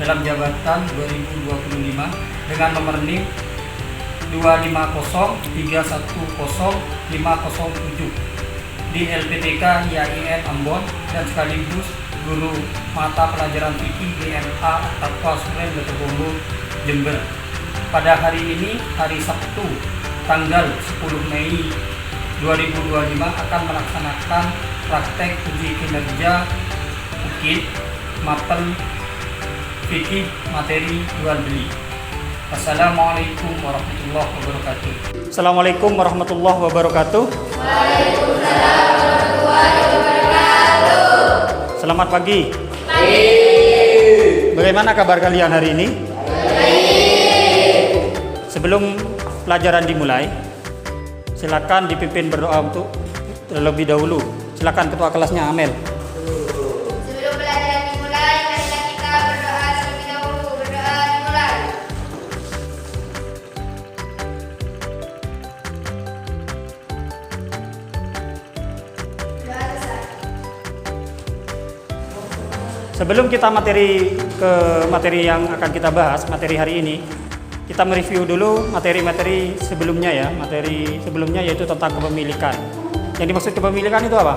dalam jabatan 2025 dengan nomor NIM 250310507 di LPTK IAIN Ambon dan sekaligus guru mata pelajaran fikih GMA Taqwa Suren Letobongo Jember. Pada hari ini, hari Sabtu, tanggal 10 Mei 2025 akan melaksanakan praktek uji kinerja UKID Mapen Fikih Materi Jual Beli. Assalamualaikum warahmatullahi wabarakatuh. Assalamualaikum warahmatullahi wabarakatuh. Waalaikumsalam warahmatullahi wabarakatuh. Selamat pagi. Pagi. Bagaimana kabar kalian hari ini? Baik. Sebelum pelajaran dimulai, silakan dipimpin berdoa untuk terlebih dahulu. Silakan ketua kelasnya Amel. Sebelum pelajaran dimulai, marilah kita berdoa terlebih dahulu. Berdoa dimulai. Doa besar. Sebelum kita materi yang akan kita bahas, materi hari ini, kita mereview dulu materi-materi sebelumnya ya. Materi sebelumnya yaitu tentang kepemilikan. Yang dimaksud kepemilikan itu apa?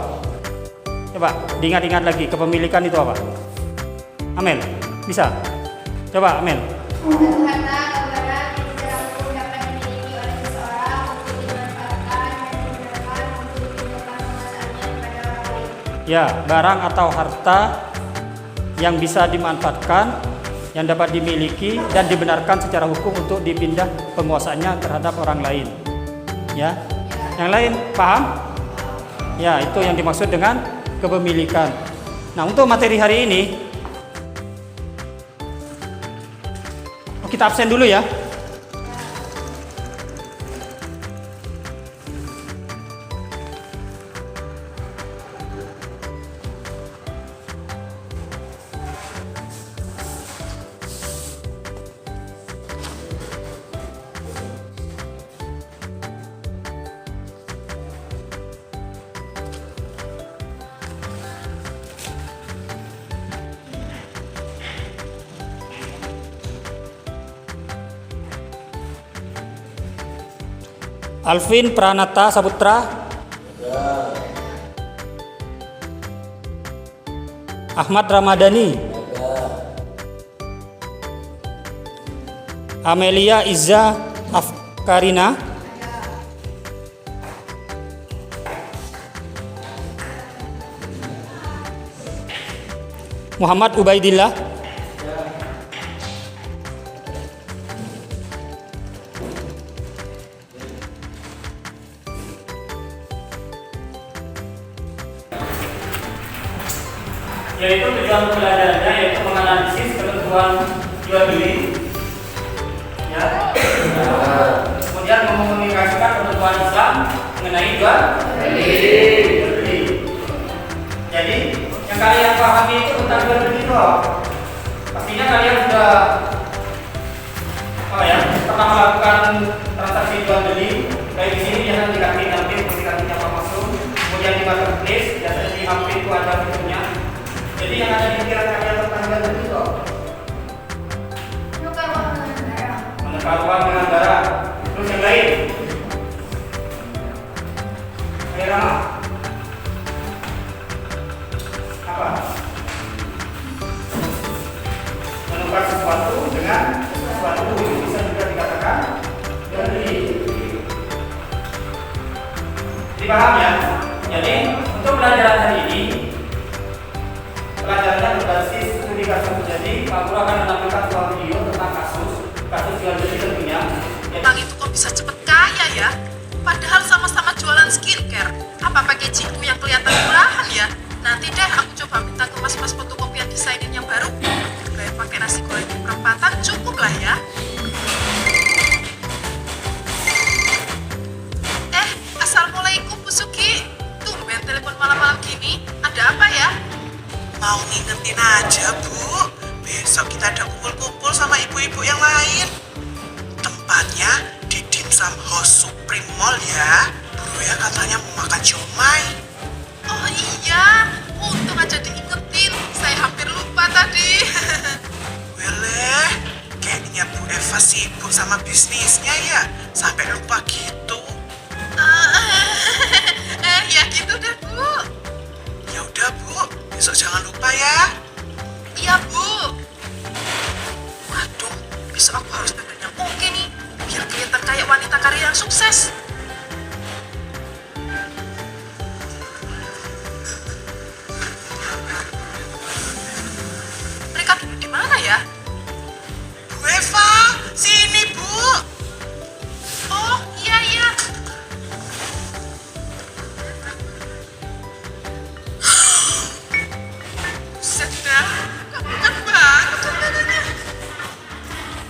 Coba diingat-ingat lagi, kepemilikan itu apa? Amel, bisa? Coba Amel. Satu harta atau barang yang secara hukum dapat dimiliki oleh seseorang untuk dimanfaatkan dan digunakan untuk tindakan penguasaannya kepada orang lain. Ya, barang atau harta yang bisa dimanfaatkan, yang dapat dimiliki dan dibenarkan secara hukum untuk dipindah penguasaannya terhadap orang lain. Ya, yang lain paham? Ya, itu yang dimaksud dengan kepemilikan. Nah, untuk materi hari ini, kita absen dulu ya. Alvin Pranata Saputra. Ahmad Ramadhani. Amelia Izza Afkarina. Muhammad Ubaidillah. Yaitu tujuan pembelajarannya yaitu menganalisis ketentuan jual beli, ya. Kemudian mengkomunikasikan ketentuan Islam mengenai jual beli. Jadi yang kalian pahami itu tentang jual beli itu, pastinya kalian sudah pernah melakukan transaksi jual beli. Kayak di sini biasanya dikasih apa maksud, kemudian di marketplace biasanya di HP itu ada fiturnya. Jadi yang ada di pikiran kalian tentang jual beli itu menukar uang dengan barang. Terus yang lain, apa? Menukar sesuatu dengan sesuatu bisa juga dikatakan jual beli. Dipaham ya? Jadi untuk pelajaran hari ini, pelajarannya berbasis studi kasus. Jadi Pak Guru akan menampilkan sebuah video tentang kasus jual beli tentunya. Bang itu kok bisa cepet kaya ya? Padahal sama-sama jualan skincare. Apa packagingku yang kelihatan murahan ya? Nanti deh aku coba minta ke mas-mas fotokopian desainin yang baru. Kayak pakai nasi goreng di perempatan cukup lah ya. Assalamualaikum Bu Sugi. Tumben telepon malam-malam gini. Ada apa ya? Mau ngingetin aja Bu, besok kita ada kumpul-kumpul sama ibu-ibu yang lain. Tempatnya di Dimsum House Supreme Mall ya. Bro ya katanya mau makan siomay. Oh iya, untung aja diingetin. Saya hampir lupa tadi. Well, Kayaknya Bu Eva sibuk sama bisnisnya ya, sampai lupa gitu. Ya gitu deh Bu. Ya udah Bu, besok jangan lupa ya. Iya Bu. Waduh, besok aku harus banyak oke nih, biar kelihatan kayak wanita karir yang sukses. Mereka duduk di mana ya? Bu Eva, sini Bu. Oh iya iya. Sedang, kamu kan banget dandanannya.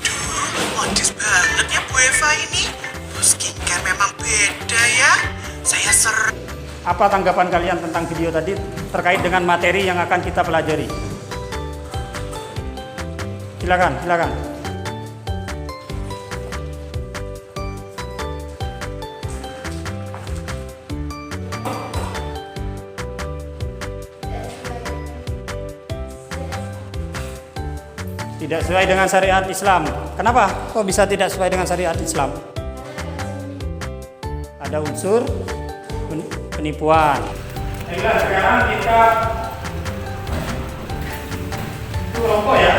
Duh, modis banget ya Bu Eva ini. Bu skincare memang beda ya. Saya Apa tanggapan kalian tentang video tadi terkait dengan materi yang akan kita pelajari? Silakan, silakan. Tidak sesuai dengan syariat Islam. Kenapa? Kok bisa tidak sesuai dengan syariat Islam? Ada unsur penipuan. Baiklah, sekarang kita kelompok ya.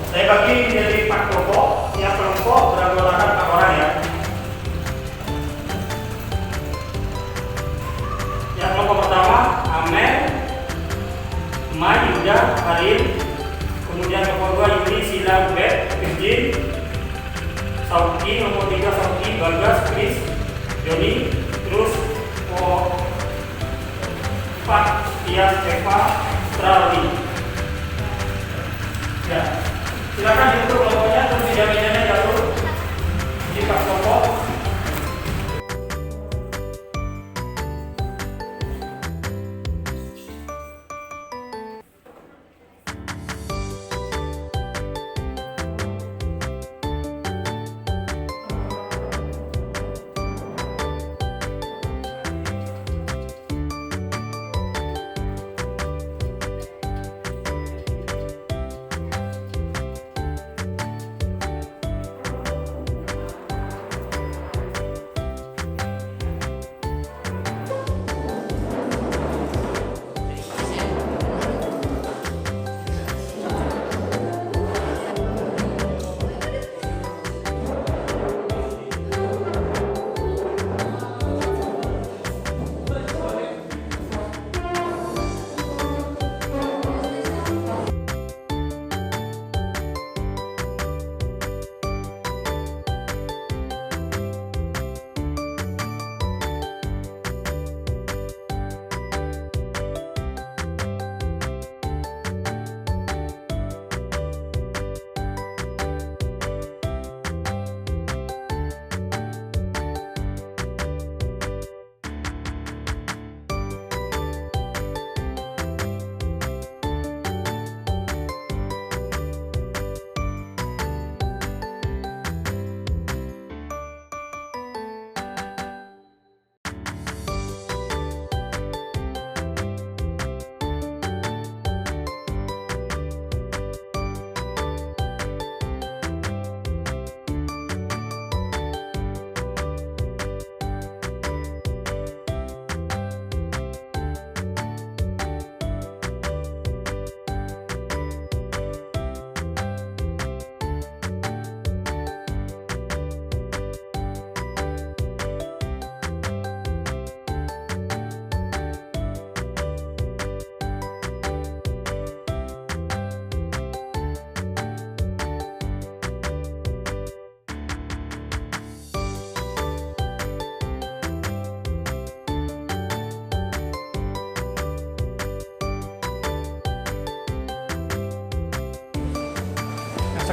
Saya bagi menjadi 4 kelompok. Tiap kelompok beranggotakan 4 orang ya. Yang kelompok pertama Amel, Mai, Yuda, Harim. Kemudian kelompok 2 Yuni, Sila, Beb, Virgin, Sauki. Kelompok 3 Sauki, Bagas, Chris, Joni. Terus kelompok 4 Tias, Eva, Strali. Ya, silakan diukur kelompoknya, terus meja-mejanya jatuh di pas kelompok.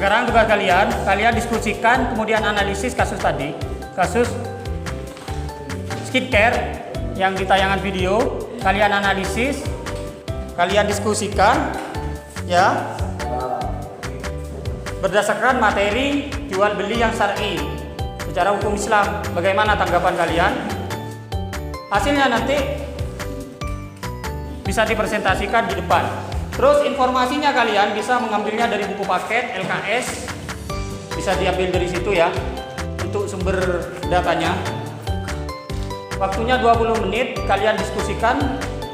Sekarang tugas kalian diskusikan kemudian analisis kasus tadi, kasus skincare yang di tayangan video, kalian analisis, kalian diskusikan ya berdasarkan materi jual beli yang syar'i secara hukum Islam. Bagaimana tanggapan kalian? Hasilnya nanti bisa dipresentasikan di depan. Terus informasinya kalian bisa mengambilnya dari buku paket LKS, bisa diambil dari situ ya untuk sumber datanya. Waktunya 20 menit, kalian diskusikan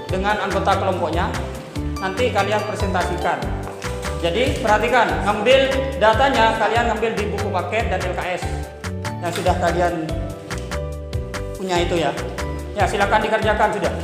dengan anggota kelompoknya, nanti kalian presentasikan. Jadi perhatikan, ngambil datanya kalian ngambil di buku paket dan LKS yang sudah kalian punya itu ya. Ya silakan dikerjakan sudah.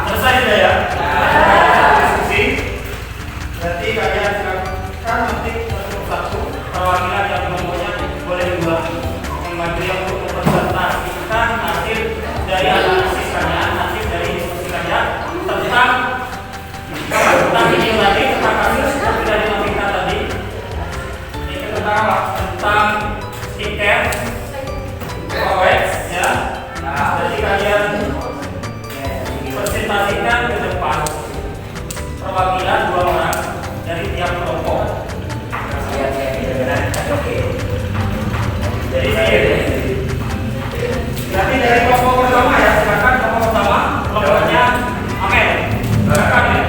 Selesai sudah ya? Diskusi. Berarti kalian silakan nanti satu perwakilan yang kelompoknya boleh dua yang material untuk mempresentasikan hasil dari analisis kalian, hasil dari diskusi kalian tentang ini tadi, tentang kasus yang sudah dimaksudkan tadi. Ini tentang skincare, OX ya. Jadi kalian presentasikan ke depan perwakilan 2 orang dari tiap kelompok. Jadi berarti dari kelompok pertama ya, silakan kelompok pertama, kelompoknya Amel. Silakan ya.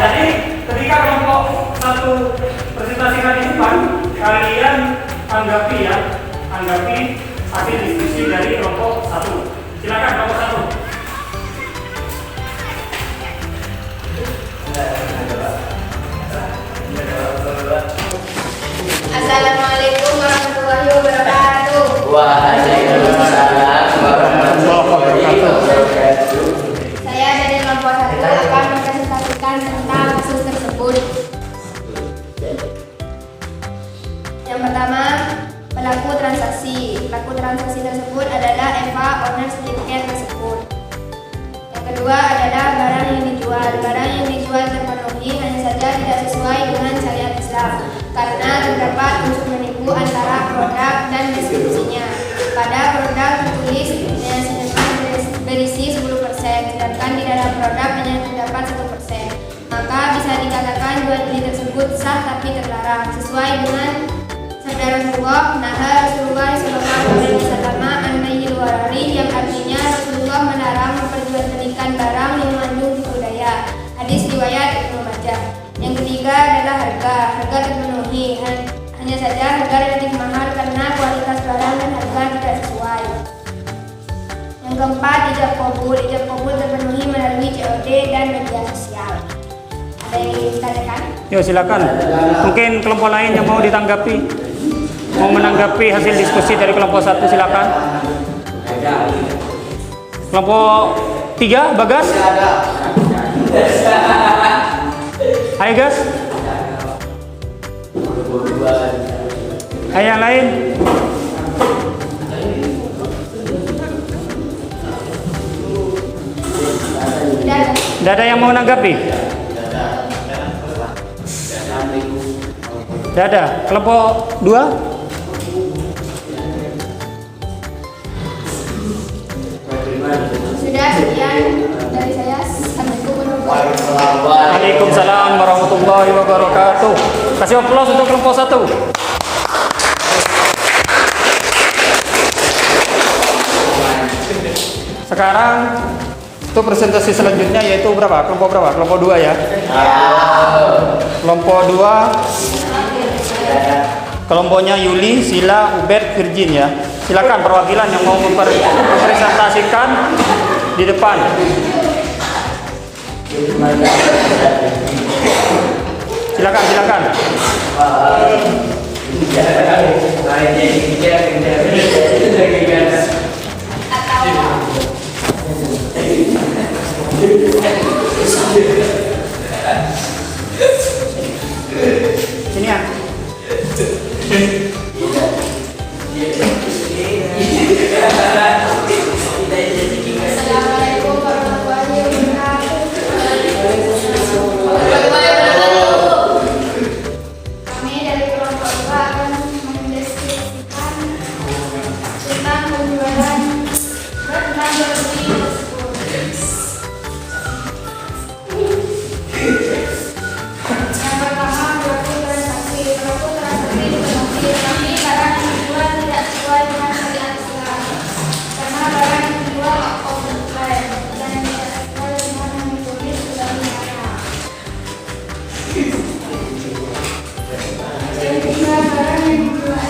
Jadi ketika kelompok satu presentasikan di depan, kalian anggapi ya, anggapi hasil diskusi dari kelompok satu. Silakan kelompok satu. Assalamualaikum warahmatullahi wabarakatuh. Waalaikumsalam warahmatullahi wabarakatuh. Saya dari kelompok 1 akan mempresentasikan tentang kasus tersebut. Yang pertama, pelaku transaksi. Pelaku transaksi tersebut adalah Eva, owner skincare tersebut. Yang kedua adalah barang yang dijual. Barang yang dijual terpenuhi, hanya saja tidak sesuai dengan syariat Islam karena terdapat unsur menipu antara produk dan deskripsinya. Pada produk tertulis berisi 10%, sedangkan di dalam produk hanya terdapat 1%. Maka bisa dikatakan jual beli tersebut sah tapi terlarang sesuai dengan sabda Rasulullah. Rasulullah SAW an-nahyil yang artinya Rasulullah melarang memperjualbelikan barang yang mengandung tipu daya. Hadis riwayat Ibnu Majah. Yang ketiga adalah harga. Harga terpenuhi, hanya saja harga relatif mahal karena kualitas barang dan harga tidak sesuai. Yang keempat, ijab kabul. Ijab kabul terpenuhi melalui COD dan media sosial. Ada yang ingin ditanyakan? Yo silakan. Mungkin kelompok lain yang mau ditanggapi, mau menanggapi hasil diskusi dari kelompok 1 silakan. Kelompok 3, Bagas. Ayo Gas. Ayo yang lain. Tidak ada yang mau menanggapi? Tidak ada. Kelompok 2? Sudah, sekian dari saya. Assalamualaikum warahmatullahi wabarakatuh. Waalaikumsalam warahmatullahi wabarakatuh. Kasih aplaus untuk kelompok 1. Sekarang untuk presentasi selanjutnya yaitu berapa? Kelompok berapa? Kelompok 2 ya. Kelompok 2. Kelompoknya Yuli, Sila, Ubed, Virgin ya. Silakan perwakilan yang mau mempresentasikan di depan. Silakan. Sini ya. Assalamualaikum warahmatullahi wabarakatuh. Kami dari kelompok 2 akan mendeskripsikan tentang penjualan dan beli tersebut. Yang pertama, pelaku transaksi. Pelaku transaksi dipenuhi kami barang yang dijual tidak sesuai dengan syariat Islam. Karena barang yang dijual offline dan tidak sesuai dengan yang ditulis dalam barang. Yang kedua, barang yang dijual.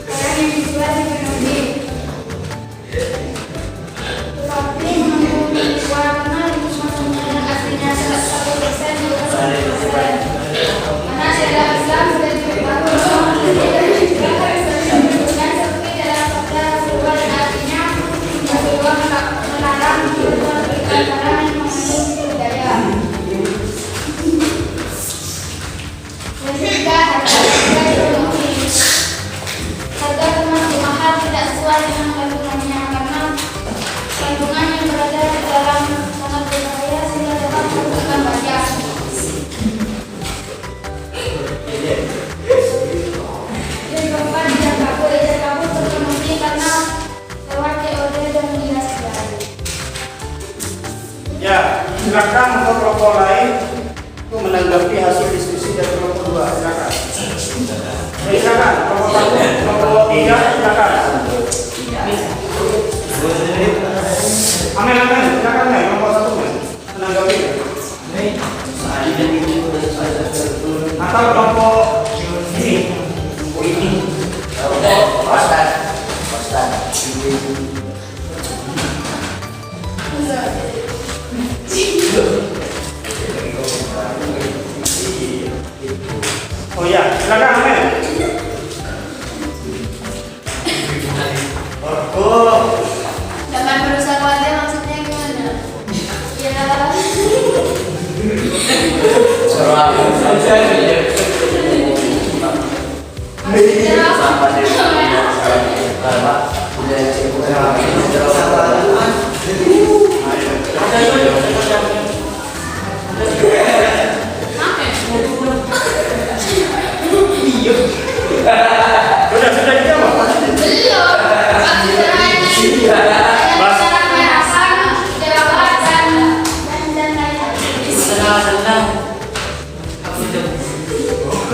Barang yang dijual dipenuhi. Tetapi mengandung warna yang aslinya 100% juga 100%. Karena syariat Islam sudah diberlakukan seperti dalam sabda Rasulullah yang artinya Rasulullah melarang menjual belikan barang yang mengandung budaya. Yang ketiga, harga dipenuhi. Harga termasuk mahal tidak sesuai dengan kandungannya karena kandungan yang berada di dalam sangat berbahaya sehingga dapat merugikan pajak. Yang keempat, ijazah kabul. Ijazah kabul terpenuhi karena lewat COD dan dinas jari. Ya, silakan untuk kelompok lain untuk menanggapi hasil diskusi dari kelompok 2. Silakan. Silakan kelompok 1, kelompok 3 silakan. Amin, silakan nih kelompok 1 menanggapi. Atau kelompok ini. Kelompok ini. Oh ya, silakan Amin. Jangan berusaha khawatir maksudnya gimana? Ya. Sudah dijawab. Belum.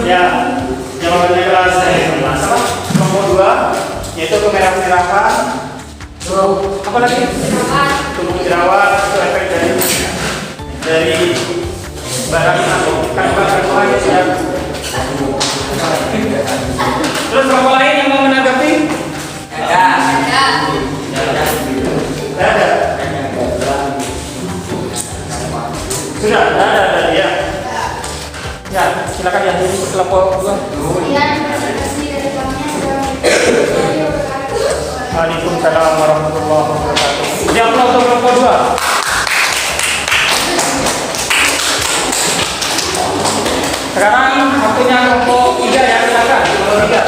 Ya, jawabannya jelas. Masalah kelompok 2 yaitu kemerah-merahan. Apa lagi? Tumbuh jerawat itu efek dari barang atau kandungan lain ya. Terus kelompok lain yang mau menanggapi? Ada. Sudah, ada ya. Ya, silakan ya dari kelompok 2. Kemudian presentasi dari kelompoknya Waalaikumsalam warahmatullahi wabarakatuh. Di aplaus untuk kelompok 2. Sekarang waktunya kelompok 3 ya, silakan. Kelompok 3.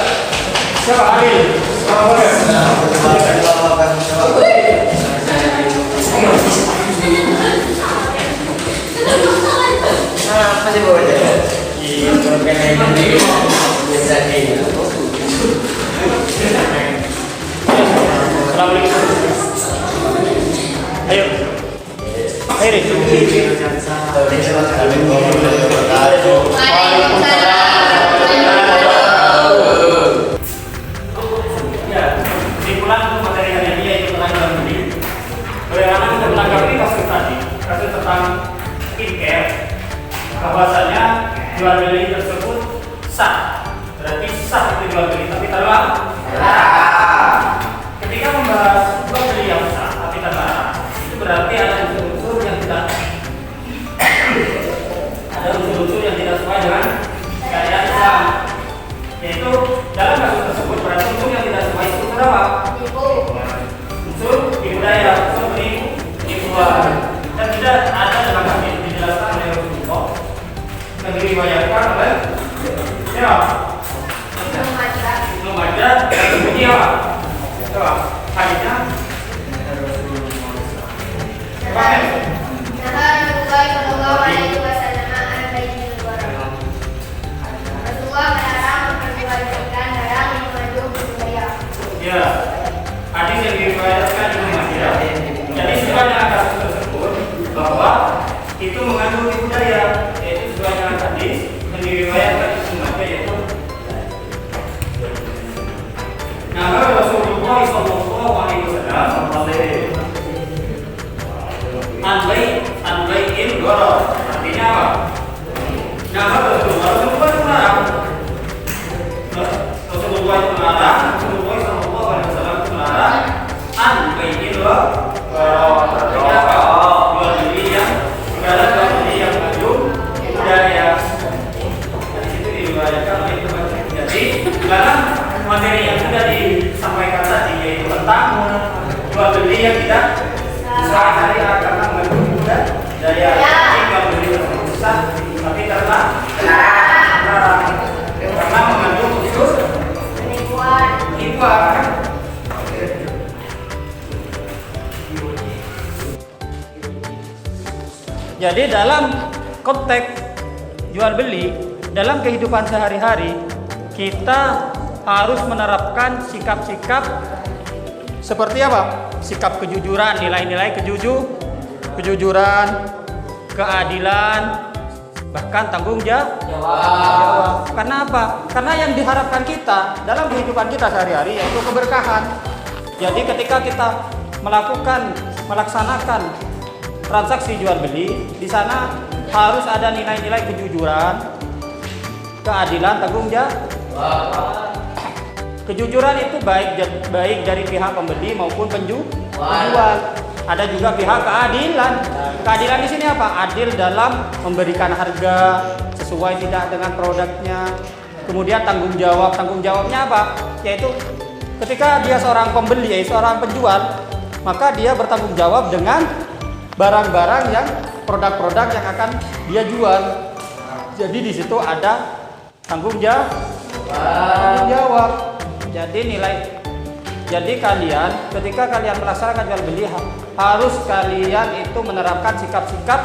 Siapa? Adil. Masih bawa aja. Iya, Assalamualaikum. Ayo. Ayo. Ya, kesimpulan untuk materi hari ini yaitu tentang jual beli. Bagaimana kita menanggapi kasus tadi, kasus tentang skincare, bahwasanya jual beli tersebut sah, berarti sah itu jual beli, tapi terlarang. Ketika membahas jual beli yang sah tapi terlarang, itu berarti ada unsur-unsur yang tidak sesuai dengan syariat Islam. Yaitu dalam kasus tersebut berarti unsur yang tidak sesuai itu apa? Unsur tipu daya, unsur penipuan, dan tidak ada dalam hadis dijelaskan oleh Rasulullah yang diriwayatkan oleh siapa? Ibnu Majah dan Ibnu apa? Coba hadisnya. Ya, hadis yang diriwayatkan Ibnu Majah. Jadi sebenarnya kasus tersebut bahwa itu mengandung tipu daya, yaitu sesuai dengan hadis yang diriwayatkan Ibnu Majah yaitu. Nah, Rasulullah sallallahu alaihi wasallam anbai'il gharar. Artinya apa? Nah, Rasulullah itu melarang. Rasulullah sallallahu alaihi wasallam itu melarang anbai'il gharar. Artinya apa? Jual beli yang segala jual beli yang mengandung tipu daya. Dari situ diriwayatkan oleh Ibnu Majah. Jadi, dalam materi yang sudah disampaikan tadi yaitu tentang jual beli yang tidak sah syariat karena mengandung tipu daya. Jual beli tersebut sah tapi terlarang karena mengandung unsur penipuan. Jadi dalam konteks jual beli dalam kehidupan sehari-hari kita harus menerapkan sikap-sikap seperti apa? Sikap kejujuran, nilai-nilai kejujuran, keadilan, bahkan tanggung jawab. Karena apa? Karena yang diharapkan kita dalam kehidupan kita sehari-hari yaitu keberkahan. Jadi ketika kita melaksanakan transaksi jual beli, di sana harus ada nilai-nilai kejujuran, keadilan, tanggung jawab. Kejujuran itu baik dari pihak pembeli maupun penjual. Ada juga pihak keadilan. Keadilan di sini apa? Adil dalam memberikan harga sesuai tidak dengan produknya. Kemudian tanggung jawab. Tanggung jawabnya apa? Yaitu ketika dia seorang pembeli, seorang penjual, maka dia bertanggung jawab dengan barang-barang yang produk-produk yang akan dia jual. Jadi di situ ada tanggung jawab. Jadi kalian ketika kalian melaksanakan jual beli harus kalian itu menerapkan sikap-sikap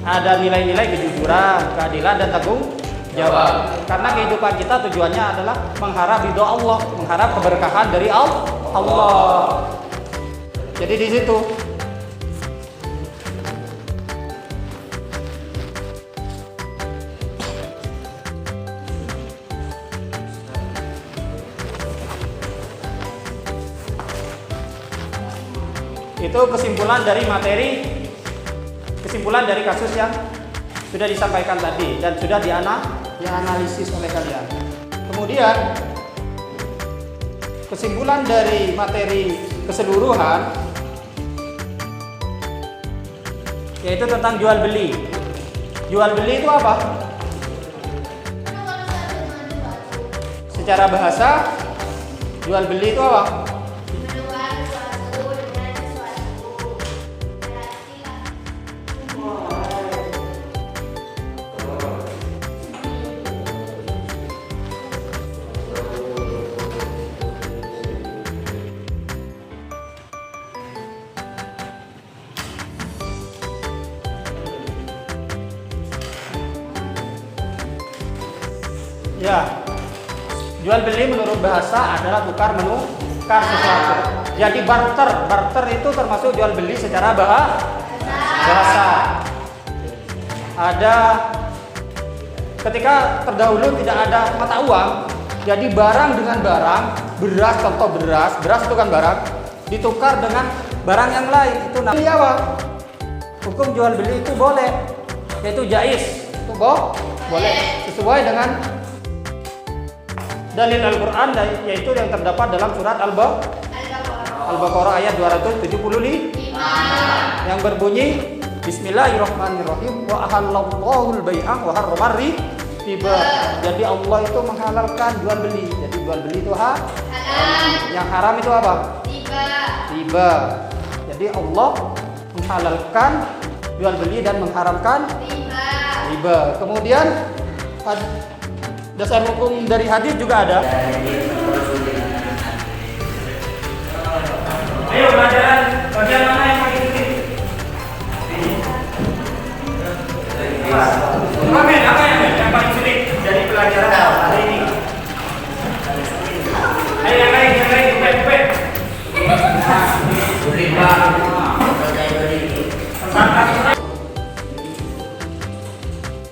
ada nilai-nilai kejujuran, keadilan dan tanggung jawab. Karena kehidupan kita tujuannya adalah mengharap ridho Allah, mengharap keberkahan dari Allah. Jadi di situ. Itu kesimpulan dari kasus yang sudah disampaikan tadi dan sudah dianalisis oleh kalian. Kemudian kesimpulan dari materi keseluruhan yaitu tentang jual beli. Jual beli itu apa? Secara bahasa jual beli itu apa? Ya. Jual beli menurut bahasa adalah tukar menukar sesuatu. Jadi barter itu termasuk jual beli secara bahasa. Ada ketika terdahulu tidak ada mata uang, jadi barang dengan barang, beras contoh beras itu kan barang, ditukar dengan barang yang lain, itu namanya apa? Hukum jual beli itu boleh, yaitu jaiz, itu boleh sesuai dengan dalil Al-Quran, yaitu yang terdapat dalam surat Al-Baqarah ayat 275 yang berbunyi Bismillahirrahmanirrahim wa ahallallahu al-bai'a wa harramar riba. Jadi Allah itu menghalalkan jual beli. Jadi jual beli itu halal. Yang haram itu apa? Riba. Jadi Allah menghalalkan jual beli dan mengharamkan riba. Kemudian dasar hukum dari hadis juga ada. Ayo pelajaran bagian mana yang paling sulit? Amin, apa yang paling sulit dari pelajaran hari ini? Ayo yang lain, cepet.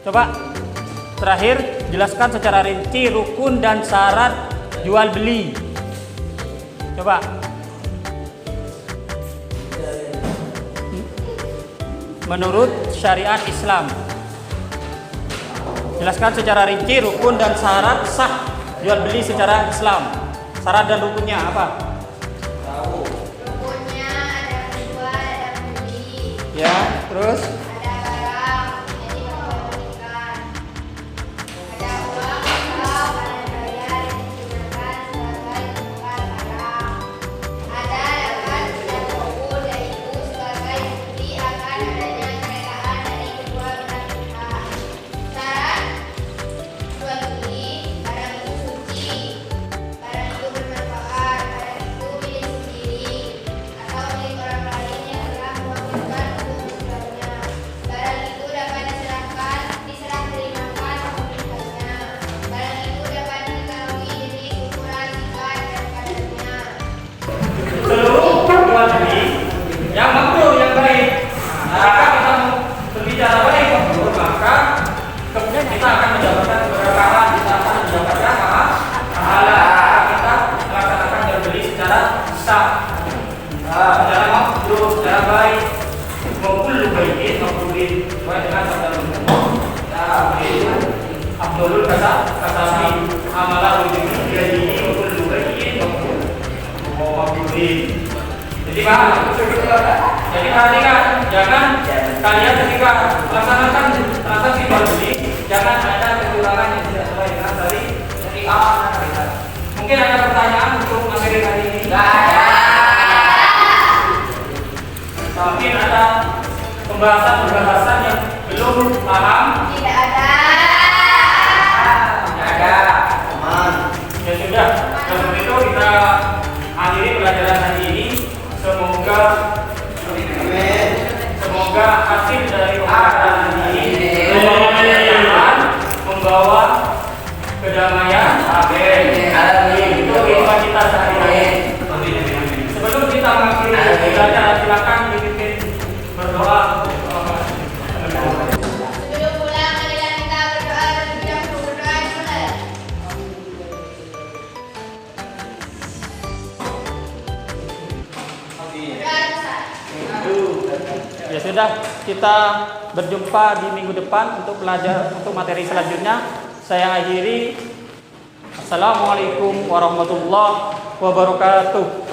Coba terakhir jelaskan secara rinci rukun dan syarat jual beli. Coba. Menurut syariat Islam, jelaskan secara rinci rukun dan syarat sah jual beli secara Islam. Syarat dan rukunnya apa? Rukunnya ada penjual, ada pembeli. Ya, terus Ada barang, jadi memperhatikan. Ada uang atau barang bayar yang digunakan sebagai tukar barang. Ada lapan dan rukun, yaitu sebagai bukti akan adanya kerelaan dari kedua belah pihak. Syarat jual beli, barang itu suci, barang itu bermanfaat, barang itu milik sendiri atau milik orang lain yang telah mewajibkan untuk menjualnya. Barang itu dapat diserah terimakan pemiliknya. Barang itu dapat diketahui jenis, ukuran, tingkat, dan kadarnya. seluruh jual beli yang makruh yang baik. Maka kita berbicara baik makruh, maka kemudian kita akan mendapatkan keberkahan, kita akan mendapatkan pahala. Kita melaksanakan jual beli secara sah, secara makruh, secara baik. Maupun baikin, maupun sesuai dengan sabda Rasulullah. Abdul Kasabi amalah ujung jadi maupun baikin, maupun jadi paham? Jadi perhatikan, jangan kalian ketika melaksanakan transaksi jual beli, jangan ada kecurangan yang tidak sesuai dengan syariat. Mungkin ada pertanyaan untuk materi hari ini? Tidak ada. Mungkin ada pembahasan yang belum paham? Tidak ada. Tidak ada. Aman. Ya sudah. Seperti itu kita akhiri pelajaran hari ini. Semoga hasil dari pelajaran hari ini membawa kedamaian. Amin. Itu doa kita sehari-hari. Sebelum kita mengakhiri pelajaran, silakan dipimpin berdoa. Sebelum pulang, marilah kita berdoa dan berdoa mulai. Ya sudah, kita berjumpa di minggu depan untuk materi selanjutnya. Saya akhiri. Assalamualaikum warahmatullahi wabarakatuh.